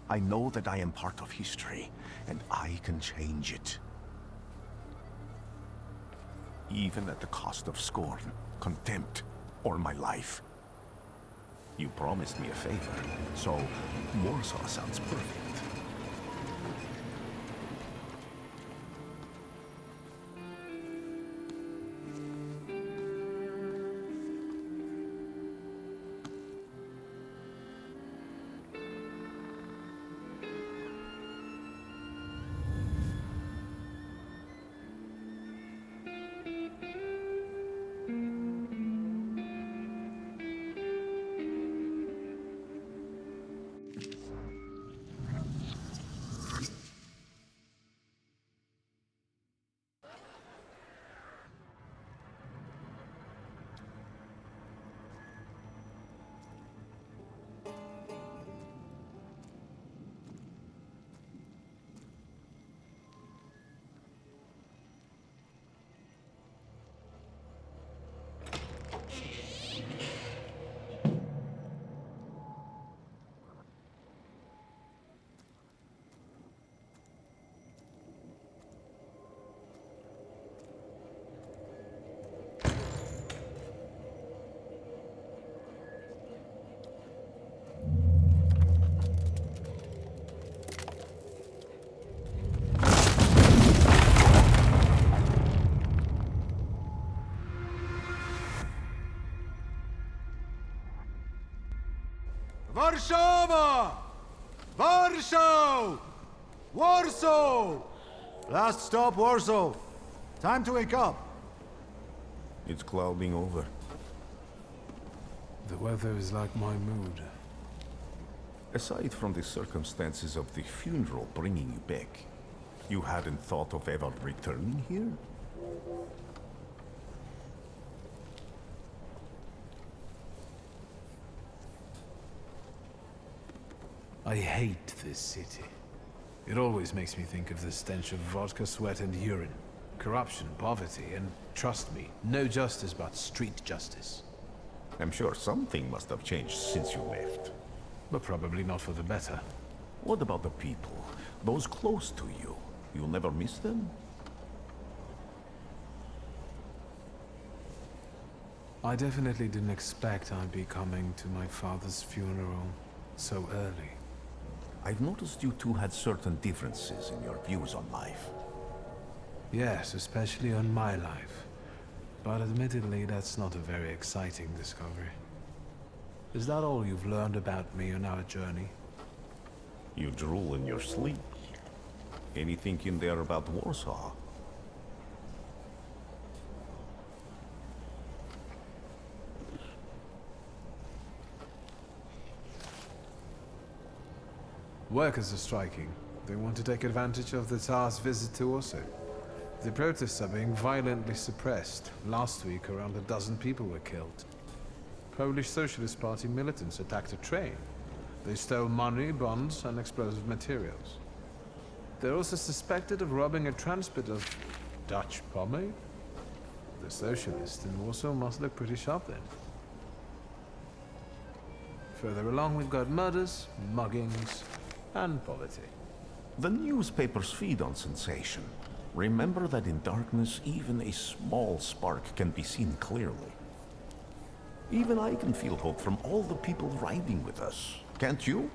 I know that I am part of history, and I can change it. Even at the cost of scorn, contempt, or my life. You promised me a favor, so Warsaw sounds perfect. Warszawa! Warsaw! Warsaw! Last stop, Warsaw. Time to wake up. It's clouding over. The weather is like my mood. Aside from the circumstances of the funeral bringing you back, you hadn't thought of ever returning here? I hate this city. It always makes me think of the stench of vodka, sweat, and urine. Corruption, poverty, and trust me, no justice but street justice. I'm sure something must have changed since you left. But probably not for the better. What about the people? Those close to you? You'll never miss them? I definitely didn't expect I'd be coming to my father's funeral so early. I've noticed you two had certain differences in your views on life. Yes, especially on my life. But admittedly, that's not a very exciting discovery. Is that all you've learned about me on our journey? You drool in your sleep. Anything in there about Warsaw? Workers are striking. They want to take advantage of the Tsar's visit to Warsaw. The protests are being violently suppressed. Last week, around a dozen people were killed. Polish Socialist Party militants attacked a train. They stole money, bonds, and explosive materials. They're also suspected of robbing a transport of Dutch pomade. The socialists in Warsaw must look pretty sharp then. Further along, we've got murders, muggings, and poverty. The newspapers feed on sensation. Remember that in darkness, even a small spark can be seen clearly. Even I can feel hope from all the people riding with us. Can't you?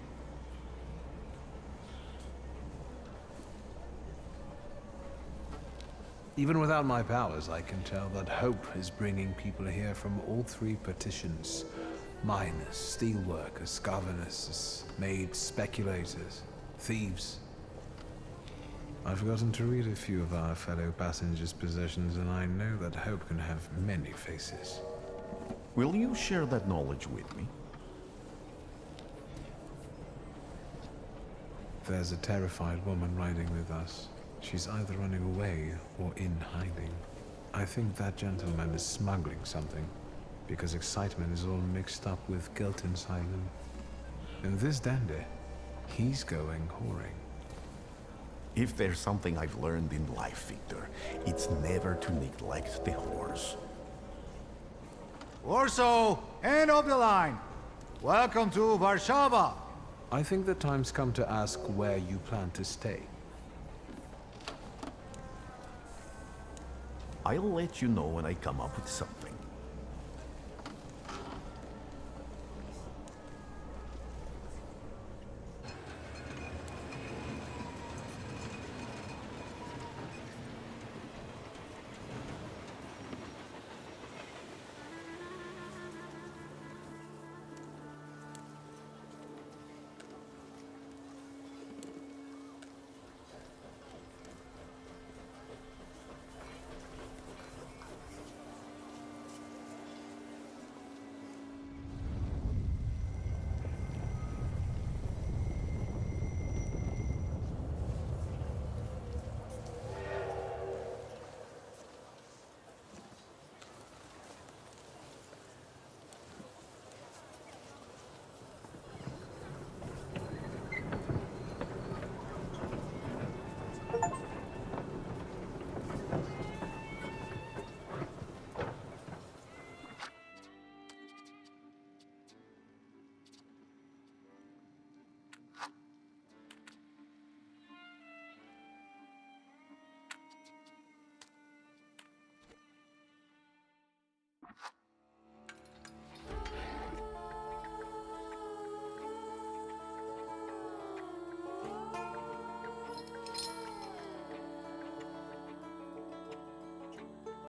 Even without my powers, I can tell that hope is bringing people here from all three petitions. Miners, steelworkers, governesses, maids, speculators, thieves. I've forgotten to read a few of our fellow passengers' possessions, and I know that hope can have many faces. Will you share that knowledge with me? There's a terrified woman riding with us. She's either running away or in hiding. I think that gentleman is smuggling something, because excitement is all mixed up with guilt inside him. And this dandy, he's going whoring. If there's something I've learned in life, Victor, it's never to neglect the horse. Warsaw, end of the line. Welcome to Warszawa. I think the time's come to ask where you plan to stay. I'll let you know when I come up with something.